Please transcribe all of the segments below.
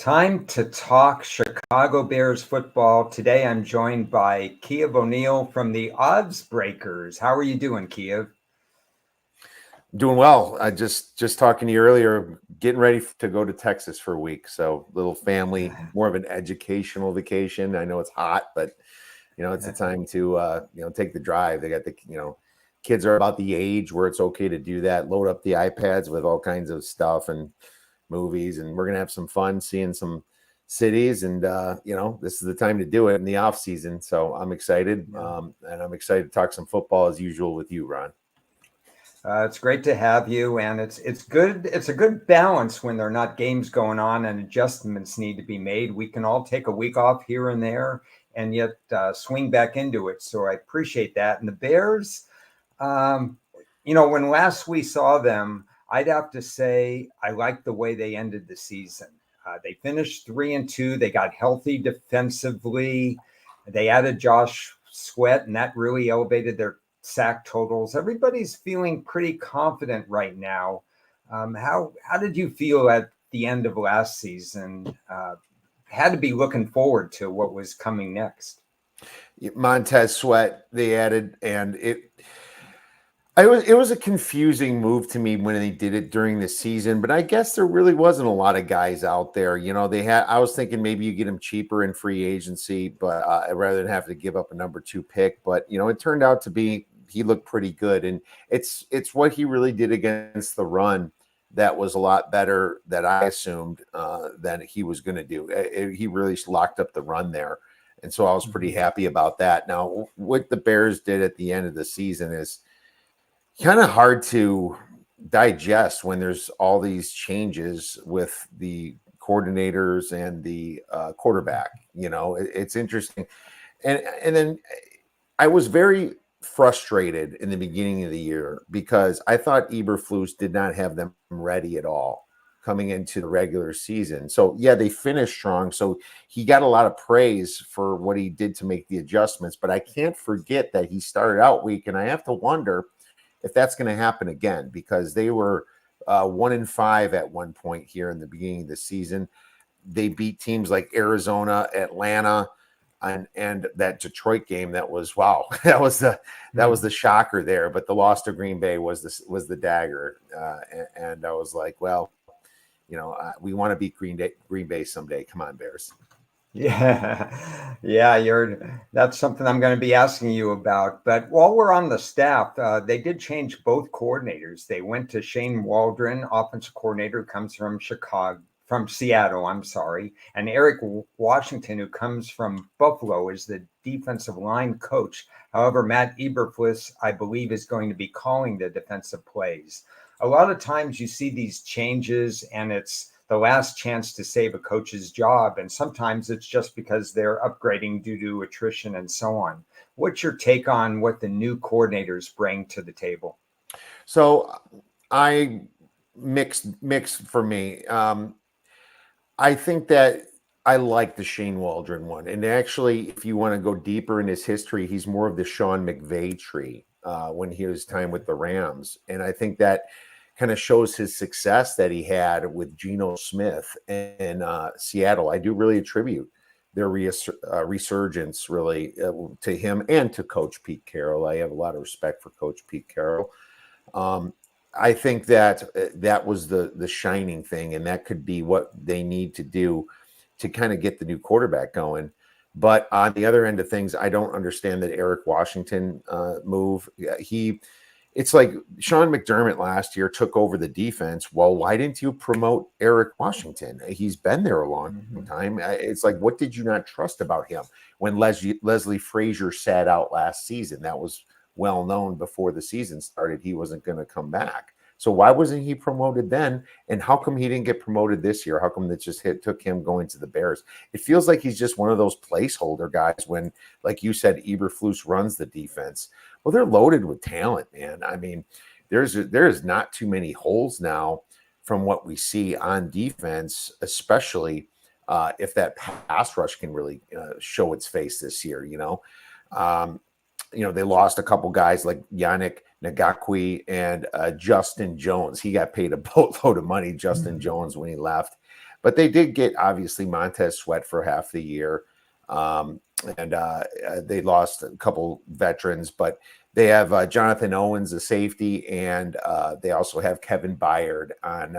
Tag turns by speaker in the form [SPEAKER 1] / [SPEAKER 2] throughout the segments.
[SPEAKER 1] Time to talk Chicago Bears football. Today I'm joined by Kiev O'Neil from the Odds Breakers. How are you doing, Kiev?
[SPEAKER 2] Doing well. I just talking to you earlier, getting ready to go to Texas for a week. So little family, more of an educational vacation. I know it's hot, but it's a time to take the drive. They got the kids are about the age where it's okay to do that. Load up the iPads with all kinds of stuff and movies, and we're gonna have some fun seeing some cities. And this is the time to do it in the off season. So I'm excited, and I'm excited to talk some football as usual with you, Ron.
[SPEAKER 1] It's great to have you, and it's good. It's a good balance when there are not games going on and adjustments need to be made. We can all take a week off here and there, and yet swing back into it. So I appreciate that. And the Bears, when last we saw them, I'd have to say I liked the way they ended the season. They finished 3-2. They got healthy defensively. They added Josh Sweat, and that really elevated their sack totals. Everybody's feeling pretty confident right now. How did you feel at the end of last season? Had to be looking forward to what was coming next.
[SPEAKER 2] Montez Sweat they added, and it was a confusing move to me when they did it during the season, but I guess there really wasn't a lot of guys out there. I was thinking maybe you get them cheaper in free agency, but rather than have to give up a number 2 pick. But it turned out to be he looked pretty good, and it's what he really did against the run that was a lot better that I assumed than he was going to do. He really locked up the run there, and so I was pretty happy about that. Now, what the Bears did at the end of the season is kind of hard to digest when there's all these changes with the coordinators and the quarterback. It's interesting, and then I was very frustrated in the beginning of the year because I thought Eberflus did not have them ready at all coming into the regular season. So yeah, they finished strong. So he got a lot of praise for what he did to make the adjustments, but I can't forget that he started out weak, and I have to wonder if that's going to happen again, because they were 1-5 at one point here in the beginning of the season. They beat teams like Arizona, Atlanta, and that Detroit game. That was wow. That was the shocker there. But the loss to Green Bay was the dagger, and I was like, well, we want to beat Green Bay someday. Come on, Bears.
[SPEAKER 1] Yeah, that's something I'm going to be asking you about. But while we're on the staff, they did change both coordinators. They went to Shane Waldron, offensive coordinator, who comes from Seattle, I'm sorry, and Eric Washington, who comes from Buffalo, is the defensive line coach. However, Matt Eberflus, I believe, is going to be calling the defensive plays. A lot of times you see these changes, and it's the last chance to save a coach's job. And sometimes it's just because they're upgrading due to attrition and so on. What's your take on what the new coordinators bring to the table?
[SPEAKER 2] So I mixed for me. I think that I like the Shane Waldron one. And actually, if you want to go deeper in his history, he's more of the Sean McVay tree when he was time with the Rams. And I think that kind of shows his success that he had with Geno Smith in Seattle. I do really attribute their resurgence really to him and to Coach Pete Carroll. I have a lot of respect for Coach Pete Carroll. I think that was the shining thing, and that could be what they need to do to kind of get the new quarterback going. But on the other end of things, I don't understand that Eric Washington move. It's like Sean McDermott last year took over the defense. Well, why didn't you promote Eric Washington? He's been there a long time. It's like, what did you not trust about him when Leslie Frazier sat out last season? That was well known before the season started. He wasn't going to come back. So why wasn't he promoted then? And how come he didn't get promoted this year? How come that just took him going to the Bears? It feels like he's just one of those placeholder guys when, like you said, Eberflus runs the defense. Well, they're loaded with talent, man. I mean, there is not too many holes now from what we see on defense, especially if that pass rush can really show its face this year. They lost a couple guys like Yannick Ngakoue and Justin Jones. He got paid a boatload of money, Justin Jones, when he left. But they did get, obviously, Montez Sweat for half the year. And they lost a couple veterans, but they have Jonathan Owens, a safety, and they also have Kevin Byard on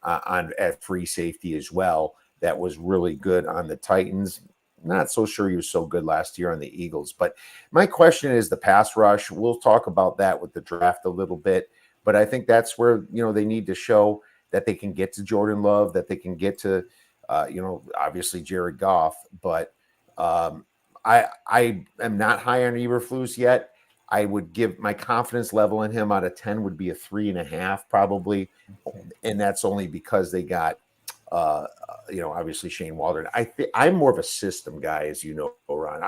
[SPEAKER 2] at free safety as well. That was really good on the Titans. Not so sure he was so good last year on the Eagles. But my question is the pass rush. We'll talk about that with the draft a little bit. But I think that's where, they need to show that they can get to Jordan Love, that they can get to, obviously Jared Goff. But I am not high on Eberflus yet. I would give my confidence level in him out of 10 would be a 3.5 probably.
[SPEAKER 1] Okay.
[SPEAKER 2] And that's only because they got, obviously Shane Waldron. I'm more of a system guy, as you know, Ron.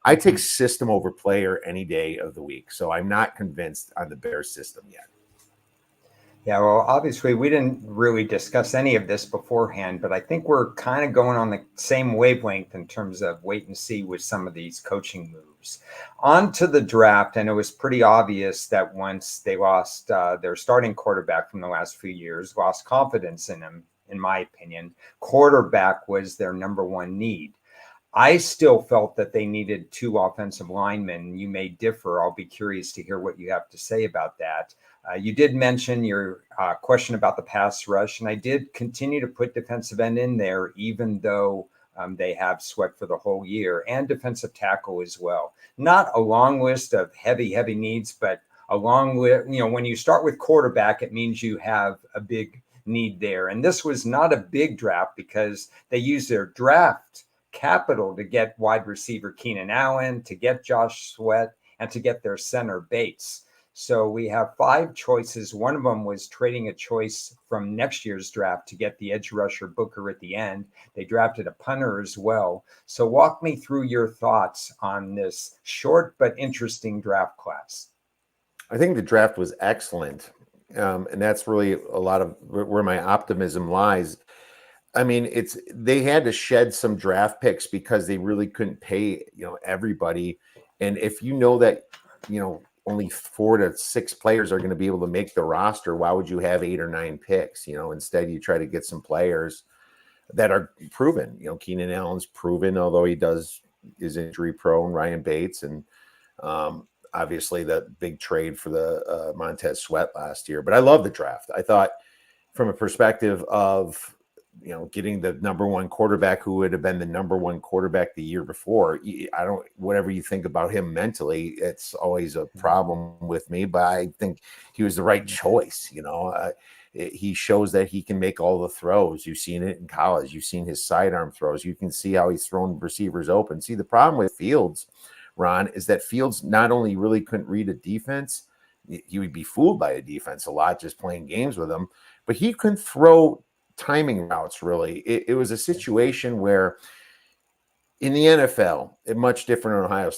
[SPEAKER 2] I take system over player any day of the week. So I'm not convinced on the Bears system yet.
[SPEAKER 1] Yeah, well, obviously, we didn't really discuss any of this beforehand, but I think we're kind of going on the same wavelength in terms of wait and see with some of these coaching moves. On to the draft, and it was pretty obvious that once they lost their starting quarterback from the last few years, lost confidence in him, in my opinion, quarterback was their number one need. I still felt that they needed 2 offensive linemen. You may differ. I'll be curious to hear what you have to say about that. You did mention your question about the pass rush, and I did continue to put defensive end in there, even though they have Sweat for the whole year, and defensive tackle as well. Not a long list of heavy needs, but along with, when you start with quarterback, it means you have a big need there. And this was not a big draft because they used their draft capital to get wide receiver Keenan Allen, to get Josh Sweat, and to get their center Bates. So we have 5 choices. One of them was trading a choice from next year's draft to get the edge rusher Booker at the end. They drafted a punter as well. So walk me through your thoughts on this short but interesting draft class.
[SPEAKER 2] I think the draft was excellent. And that's really a lot of where my optimism lies. I mean, they had to shed some draft picks because they really couldn't pay, everybody. And if you know that, only 4 to 6 players are going to be able to make the roster, why would you have 8 or 9 picks? Instead you try to get some players that are proven. Keenan Allen's proven, although he is injury prone. Ryan Bates, and obviously the big trade for the Montez Sweat last year. But I love the draft. I thought from a perspective of, getting the number one quarterback who would have been the number one quarterback the year before. Whatever you think about him mentally, it's always a problem with me, but I think he was the right choice. He shows that he can make all the throws. You've seen it in college. You've seen his sidearm throws. You can see how he's thrown receivers open. See, the problem with Fields, Ron, is that Fields not only really couldn't read a defense, he would be fooled by a defense a lot just playing games with him, but he couldn't throw timing routes. Really, it was a situation where in the NFL, it's much different in Ohio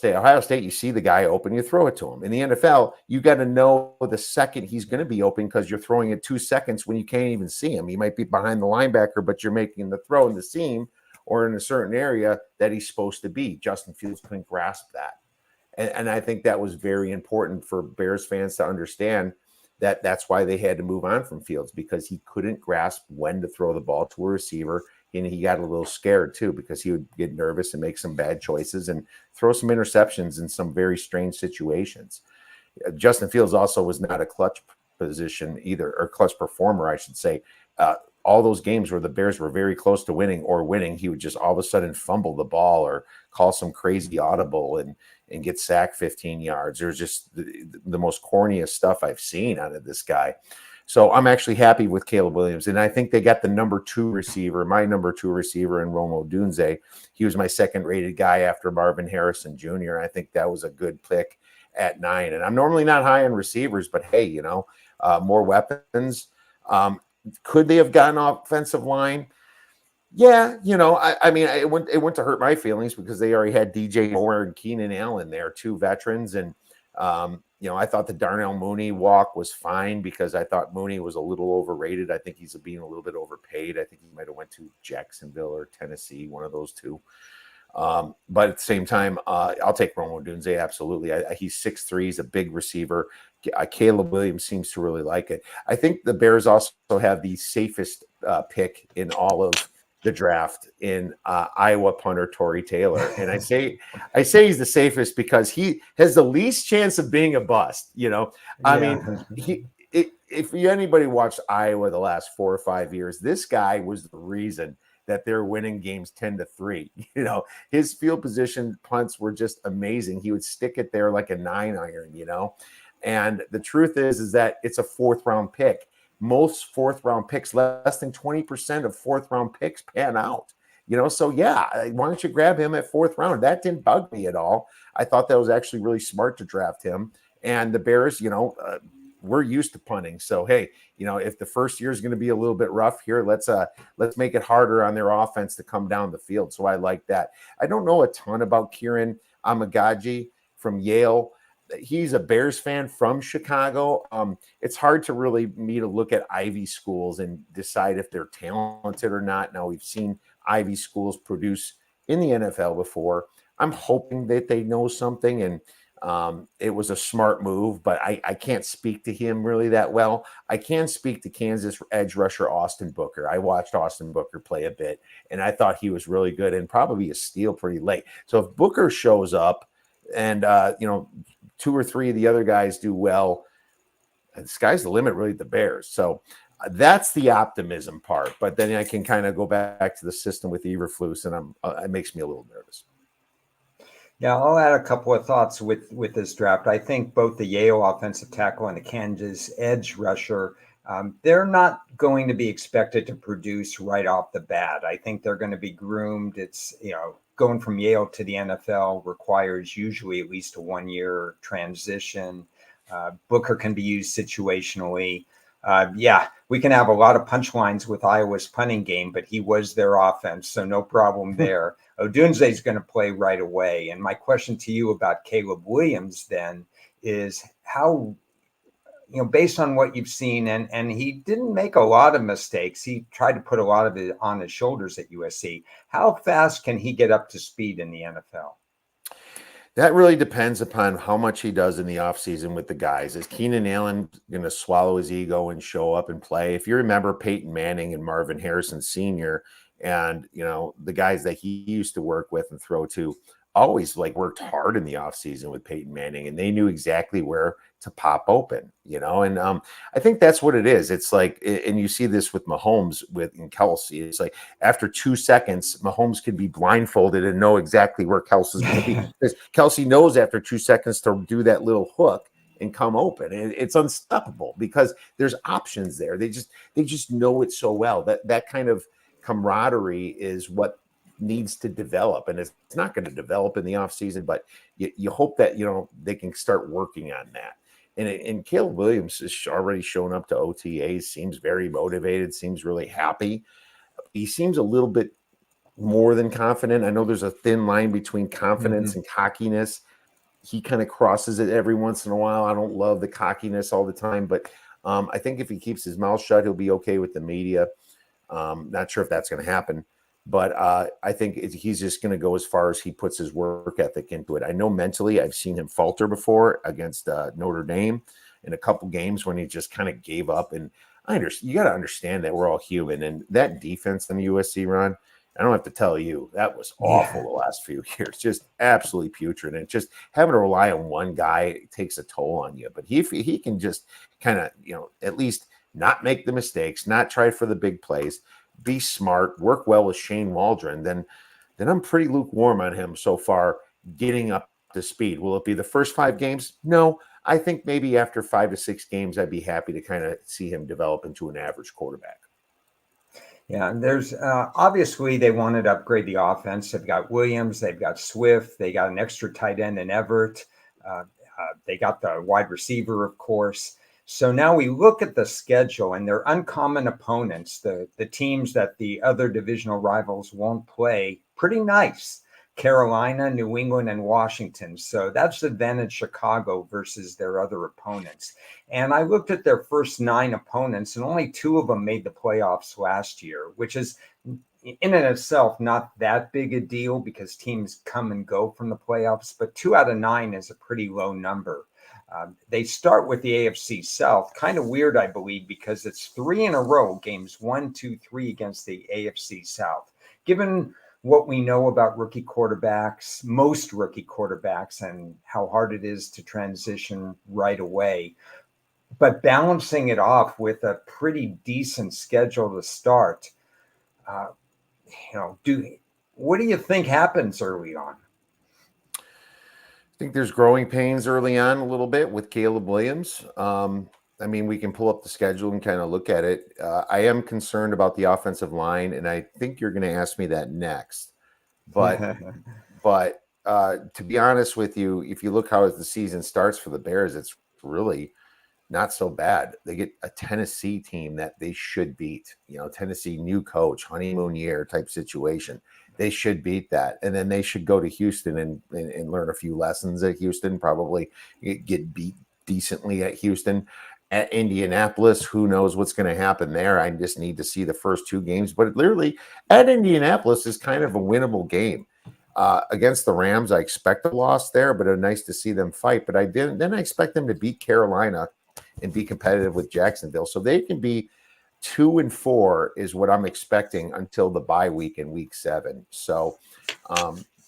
[SPEAKER 2] State, you see the guy open, you throw it to him. In the NFL, you got to know the second he's going to be open because you're throwing it 2 seconds when you can't even see him. He might be behind the linebacker, but you're making the throw in the seam or in a certain area that he's supposed to be. Justin Fields couldn't grasp that. And I think that was very important for Bears fans to understand that's why they had to move on from Fields, because he couldn't grasp when to throw the ball to a receiver. And he got a little scared too, because he would get nervous and make some bad choices and throw some interceptions in some very strange situations. Justin Fields also was not a clutch position either, or clutch performer, I should say. All those games where the Bears were very close to winning, he would just all of a sudden fumble the ball or call some crazy audible and get sacked 15 yards. There's just the most corniest stuff I've seen out of this guy. So I'm actually happy with Caleb Williams. And I think they got my number 2 receiver in Romo Dunze. He was my second rated guy after Marvin Harrison Jr. I think that was a good pick at 9. And I'm normally not high on receivers, but hey, more weapons. Could they have gotten offensive line? Yeah, I mean, it went to hurt my feelings because they already had DJ Moore and Keenan Allen there, 2 veterans. And, I thought the Darnell Mooney walk was fine because I thought Mooney was a little overrated. I think he's being a little bit overpaid. I think he might have went to Jacksonville or Tennessee, one of those 2. But at the same time, I'll take Romo Dunze. Absolutely. He's 6'3". He's a big receiver. Caleb Williams seems to really like it. I think the Bears also have the safest pick in all of the draft in Iowa punter Torrey Taylor. And I say he's the safest because he has the least chance of being a bust. I mean, if anybody watched Iowa the last 4 or 5 years, this guy was the reason that they're winning games 10-3. His field position punts were just amazing. He would stick it there like a 9-iron. And the truth is that it's a 4th-round pick. Most 4th-round picks, less than 20% of 4th-round picks pan out. So yeah, why don't you grab him at 4th round? That didn't bug me at all. I thought that was actually really smart to draft him. And the Bears, we're used to punting. So, hey, if the first year is going to be a little bit rough here, let's make it harder on their offense to come down the field. So I like that. I don't know a ton about Kieran Amagaji from Yale. He's a Bears fan from Chicago. It's hard to look at Ivy schools and decide if they're talented or not. Now, we've seen Ivy schools produce in the NFL before. I'm hoping that they know something, and it was a smart move, but I can't speak to him really that well. I can speak to Kansas edge rusher Austin Booker. I watched Austin Booker play a bit, and I thought he was really good and probably a steal pretty late. So if Booker shows up and, 2 or 3 of the other guys do well, the sky's the limit really at the Bears. So that's the optimism part. But then I can kind of go back to the system with Eberflus, and it makes me a little nervous.
[SPEAKER 1] Yeah, I'll add a couple of thoughts with this draft. I think both the Yale offensive tackle and the Kansas edge rusher, they're not going to be expected to produce right off the bat. I think they're going to be groomed. It's, going from Yale to the NFL requires usually at least a 1-year transition. Booker can be used situationally. We can have a lot of punchlines with Iowa's punting game, but he was their offense, so no problem there. Odunze is going to play right away. And my question to you about Caleb Williams then is how, based on what you've seen, and he didn't make a lot of mistakes. He tried to put a lot of it on his shoulders at USC. How fast can he get up to speed in the NFL?
[SPEAKER 2] That really depends upon how much he does in the offseason with the guys. Is Keenan Allen going to swallow his ego and show up and play? If you remember Peyton Manning and Marvin Harrison Sr. and, the guys that he used to work with and throw to, always worked hard in the offseason with Peyton Manning, and they knew exactly where to pop open, and I think that's what it is. It's and you see this with Mahomes and Kelsey. It's after 2 seconds, Mahomes could be blindfolded and know exactly where Kelsey's going to be. Because Kelsey knows after 2 seconds to do that little hook and come open. And it's unstoppable because there's options there. They just know it so well. That kind of camaraderie is what needs to develop, and it's not going to develop in the offseason, but you hope that they can start working on that. And Caleb Williams has already shown up to OTAs, seems very motivated, seems really happy. He seems a little bit more than confident. I know there's a thin line between confidence and cockiness. He kind of crosses it every once in a while. I don't love the cockiness all the time, but I think if he keeps his mouth shut, he'll be okay with the media. Not sure if that's going to happen. But I think he's just going to go as far as he puts his work ethic into it. I know mentally I've seen him falter before against Notre Dame in a couple games when he just kind of gave up. And you got to understand that we're all human. And that defense in the USC run, I don't have to tell you, that was awful the last few years. Just absolutely putrid. And just having to rely on one guy takes a toll on you. But if he can just kind of, at least not make the mistakes, not try for the big plays, be smart, work well with Shane Waldron, then I'm pretty lukewarm on him so far getting up to speed. Will it be the first 5 games? No. I think maybe after 5 to 6 games, I'd be happy to kind of see him develop into an average quarterback.
[SPEAKER 1] Yeah, and there's obviously they wanted to upgrade the offense. They've got Williams, they've got Swift, they got an extra tight end in Everett. They got the wide receiver, of course. So now we look at the schedule, and they're uncommon opponents, the teams that the other divisional rivals won't play. Pretty nice. Carolina, New England, and Washington. So that's advantage Chicago versus their other opponents. And I looked at their first 9 opponents, and only 2 of them made the playoffs last year, which is in and of itself not that big a deal because teams come and go from the playoffs, but 2 out of 9 is a pretty low number. They start with the AFC South. Kind of weird, I believe, because it's 3 in a row, games 1, 2, 3 against the AFC South. Given what we know about rookie quarterbacks, most rookie quarterbacks, and how hard it is to transition right away, but balancing it off with a pretty decent schedule to start, uh, what do you think happens early on?
[SPEAKER 2] I think there's growing pains early on a little bit with Caleb Williams. I mean, we can pull up the schedule and kind of look at it. I am concerned about the offensive line, and I think you're going to ask me that next. But to be honest with you, if you look how the season starts for the Bears, it's really not so bad. They get a Tennessee team that they should beat. Tennessee, new coach, honeymoon year type situation. They should beat that. And then they should go to Houston and learn a few lessons at Houston, probably get beat decently at Houston. At Indianapolis, who knows what's going to happen there? I just need to see the first 2 games. But literally, at Indianapolis is kind of a winnable game. Against the Rams, I expect a loss there, but it's nice to see them fight. But I expect them to beat Carolina and be competitive with Jacksonville. So they can be 2-4 is what I'm expecting until the bye week in week 7. So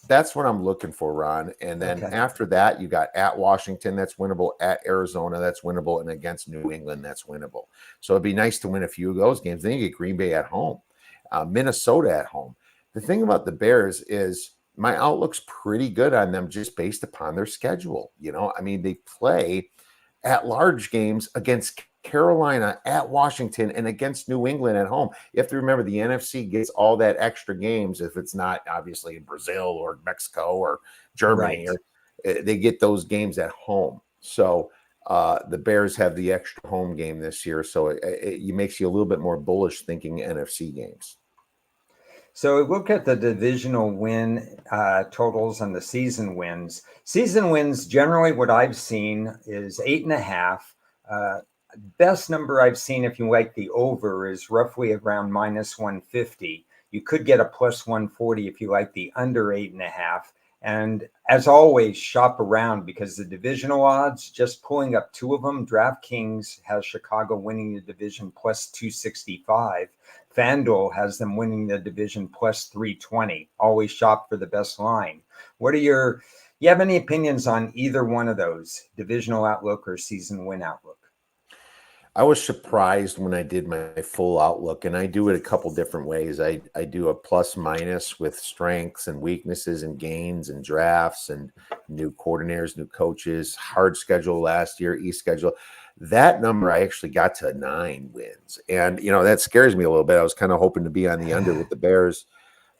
[SPEAKER 2] that's what I'm looking for, Ron. And then after that, you got at Washington, that's winnable, at Arizona, that's winnable, and against New England, that's winnable. So it'd be nice to win a few of those games. Then you get Green Bay at home, Minnesota at home. The thing about the Bears is my outlook's pretty good on them just based upon their schedule. I mean, they play at large games against Carolina, at Washington, and against New England at home. You have to remember the NFC gets all that extra games if it's not obviously in Brazil or Mexico or Germany. Right. They get those games at home. So the Bears have the extra home game this year. So it makes you a little bit more bullish thinking NFC games.
[SPEAKER 1] So look at the divisional win totals and the season wins. Season wins, generally what I've seen is 8.5. Best number I've seen, if you like the over, is roughly around -150. You could get a +140 if you like the under 8.5. And as always, shop around because the divisional odds, just pulling up 2 of them, DraftKings has Chicago winning the division +265. FanDuel has them winning the division +320. Always shop for the best line. You have any opinions on either one of those, divisional outlook or season win outlook?
[SPEAKER 2] I was surprised when I did my full outlook, and I do it a couple different ways. I do a plus minus with strengths and weaknesses and gains and drafts and new coordinators, new coaches, hard schedule last year, easy schedule. That number I actually got to 9 wins. And, that scares me a little bit. I was kind of hoping to be on the under with the Bears.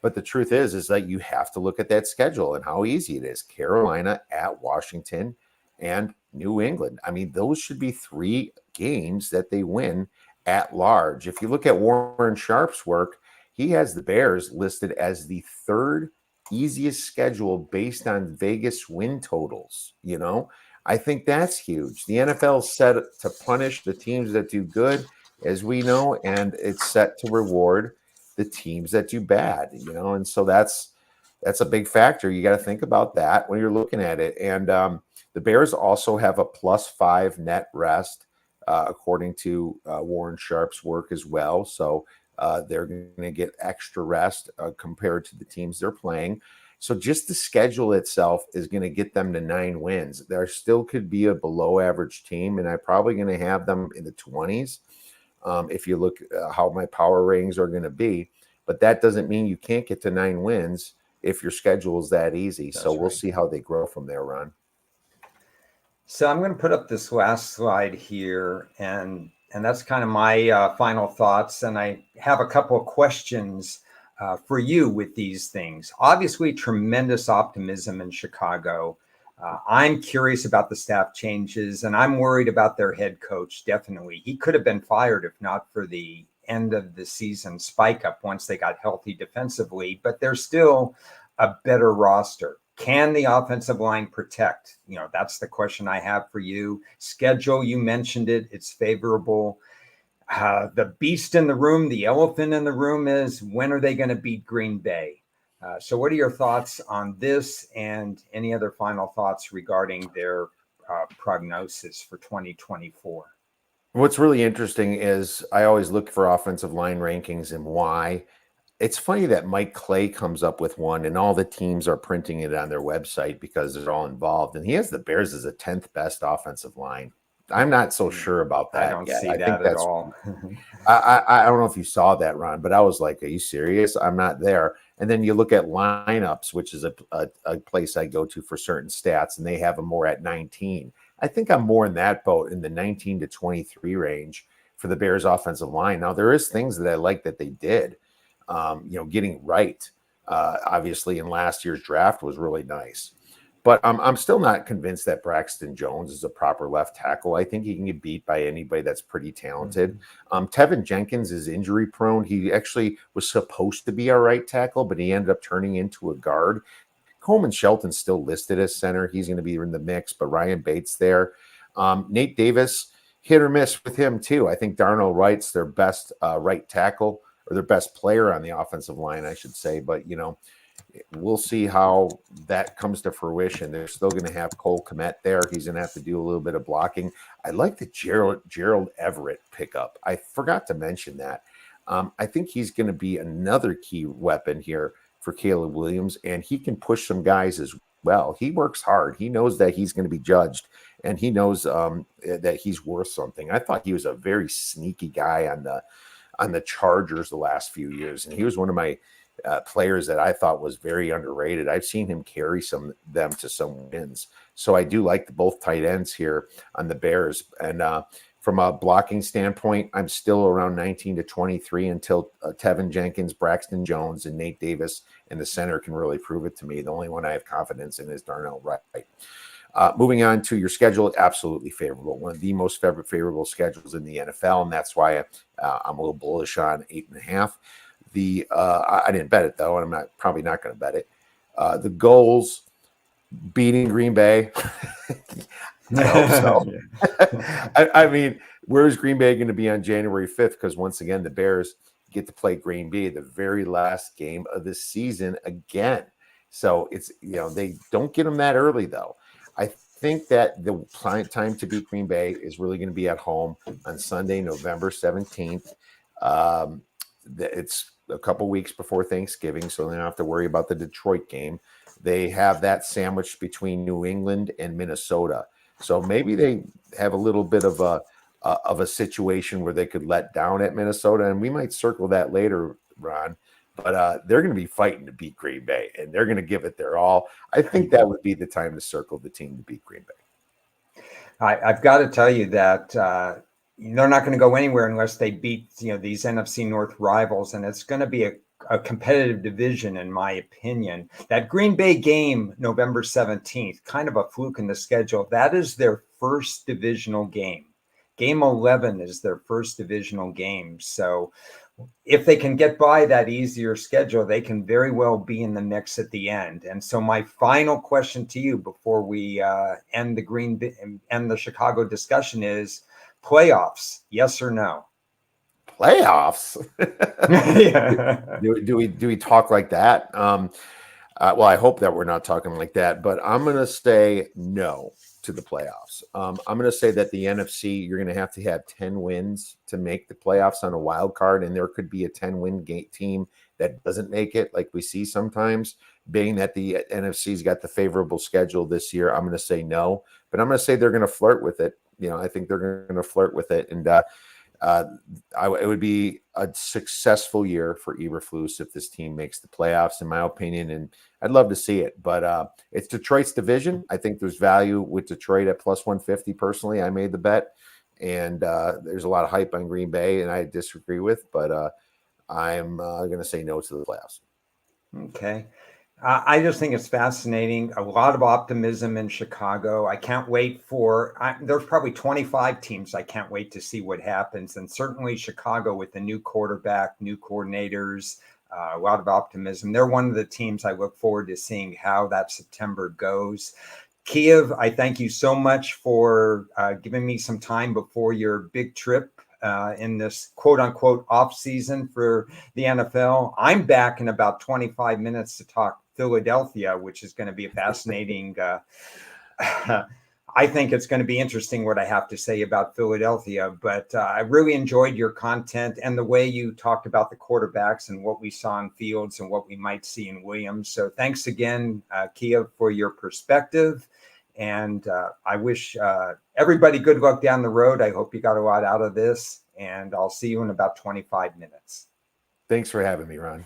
[SPEAKER 2] But the truth is that you have to look at that schedule and how easy it is. Carolina, at Washington, and New England. I mean, those should be 3 games that they win at large. If you look at Warren Sharp's work, he has the Bears listed as the 3rd easiest schedule based on Vegas win totals. I think that's huge. The NFL's set to punish the teams that do good, as we know, and it's set to reward the teams that do bad, and so that's a big factor. You got to think about that when you're looking at it. And the Bears also have a +5 net rest, according to Warren Sharp's work as well. So they're going to get extra rest compared to the teams they're playing. So just the schedule itself is going to get them to 9 wins. There still could be a below average team, and I'm probably going to have them in the 20s if you look how my power ratings are going to be. But that doesn't mean you can't get to 9 wins if your schedule is that easy. So we'll see how they grow from there, Ron.
[SPEAKER 1] So I'm going to put up this last slide here, and that's kind of my final thoughts. And I have a couple of questions for you with these things. Obviously, tremendous optimism in Chicago. I'm curious about the staff changes, and I'm worried about their head coach, definitely. He could have been fired if not for the end of the season spike up once they got healthy defensively, but they're still a better roster. Can the offensive line protect? That's the question I have for you. Schedule, you mentioned it. It's favorable. The beast in the room, the elephant in the room is, when are they going to beat Green Bay? So what are your thoughts on this and any other final thoughts regarding their prognosis for 2024.
[SPEAKER 2] What's really interesting is I always look for offensive line rankings and why. It's funny that Mike Clay comes up with one and all the teams are printing it on their website because they're all involved. And he has the Bears as a 10th best offensive line. I'm not so sure about
[SPEAKER 1] I
[SPEAKER 2] that
[SPEAKER 1] don't
[SPEAKER 2] yet.
[SPEAKER 1] see
[SPEAKER 2] I think
[SPEAKER 1] that at
[SPEAKER 2] that's
[SPEAKER 1] all.
[SPEAKER 2] I don't know if you saw that, Ron, but I was like, are you serious? I'm not there. And then you look at lineups, which is a place I go to for certain stats, and they have them more at 19. I think I'm more in that boat in the 19 to 23 range for the Bears offensive line. Now, there is things that I like that they did. Getting right, obviously, in last year's draft was really nice. But I'm still not convinced that Braxton Jones is a proper left tackle. I think he can get beat by anybody that's pretty talented. Tevin Jenkins is injury prone. He actually was supposed to be our right tackle, but he ended up turning into a guard. Coleman Shelton's still listed as center. He's going to be in the mix, but Ryan Bates there. Nate Davis, hit or miss with him too. I think Darnell Wright's their best right tackle, or their best player on the offensive line, I should say. But, we'll see how that comes to fruition. They're still going to have Cole Kmet there. He's going to have to do a little bit of blocking. I like the Gerald Everett pickup. I forgot to mention that. I think he's going to be another key weapon here for Caleb Williams, and he can push some guys as well. He works hard. He knows that he's going to be judged, and he knows that he's worth something. I thought he was a very sneaky guy on the Chargers the last few years, and he was one of my players that I thought was very underrated. I've seen him carry them to some wins. So I do like both tight ends here on the Bears. And from a blocking standpoint, I'm still around 19 to 23 until Tevin Jenkins, Braxton Jones, and Nate Davis in the center can really prove it to me. The only one I have confidence in is Darnell Wright. Moving on to your schedule, absolutely favorable. One of the most favorable schedules in the NFL, and that's why I'm a little bullish on 8.5. I didn't bet it though, and I'm probably not going to bet it. The goals, beating Green Bay. I hope so. I mean, where's Green Bay going to be on January 5th? Because once again, the Bears get to play Green Bay the very last game of the season again. So it's, they don't get them that early though. I think that the time to beat Green Bay is really going to be at home on Sunday, November 17th. It's a couple weeks before Thanksgiving, so they don't have to worry about the Detroit game. They have that sandwiched between New England and Minnesota. So maybe they have a little bit of a situation where they could let down at Minnesota, and we might circle that later, Ron. But they're going to be fighting to beat Green Bay, and they're going to give it their all. I think that would be the time to circle the team to beat Green Bay.
[SPEAKER 1] I've got to tell you that they're not going to go anywhere unless they beat these NFC North rivals, and it's going to be a competitive division, in my opinion. That Green Bay game, November 17th, kind of a fluke in the schedule. That is their first divisional game. Game 11 is their first divisional game. So if they can get by that easier schedule, they can very well be in the mix at the end. And so my final question to you before we end the Chicago discussion is playoffs, yes or no?
[SPEAKER 2] Playoffs?
[SPEAKER 1] Yeah.
[SPEAKER 2] Do we talk like that? Well, I hope that we're not talking like that, but I'm going to say no to the playoffs. I'm going to say that the NFC, you're going to have 10 wins to make the playoffs on a wild card, and there could be a 10-win team that doesn't make it, like we see sometimes. Being that the NFC's got the favorable schedule this year, I'm going to say no, but I'm going to say they're going to flirt with it. I think they're going to flirt with it, and it would be a successful year for Eberflus if this team makes the playoffs, in my opinion, and I'd love to see it. But it's Detroit's division. I think there's value with Detroit at plus 150. Personally, I made the bet, and there's a lot of hype on Green Bay, and I disagree with, but I'm going to say no to the playoffs.
[SPEAKER 1] Okay. I just think it's fascinating. A lot of optimism in Chicago. I can't wait there's probably 25 teams. I can't wait to see what happens. And certainly Chicago with the new quarterback, new coordinators, a lot of optimism. They're one of the teams I look forward to seeing how that September goes. Kiev, I thank you so much for giving me some time before your big trip in this quote unquote off season for the NFL. I'm back in about 25 minutes to talk Philadelphia, which is going to be a fascinating. I think it's going to be interesting what I have to say about Philadelphia, but I really enjoyed your content and the way you talked about the quarterbacks and what we saw in Fields and what we might see in Williams. So thanks again, Kiev, for your perspective. And I wish everybody good luck down the road. I hope you got a lot out of this, and I'll see you in about 25 minutes.
[SPEAKER 2] Thanks for having me, Ron.